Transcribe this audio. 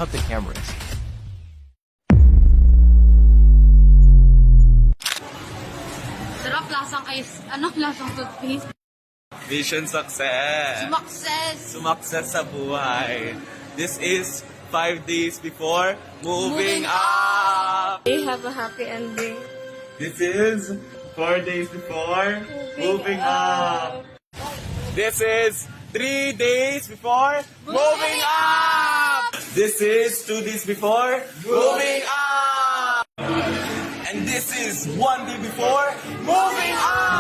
cut the cameras. Sarap, lasang lasang toothpaste. Mission success! Success! Sumakses sa buhay. This is 5 days before moving up! They have a happy ending. This is 4 days before moving up! This is 3 days before moving up! This is 2 days before moving up! And this is 1 day before moving up!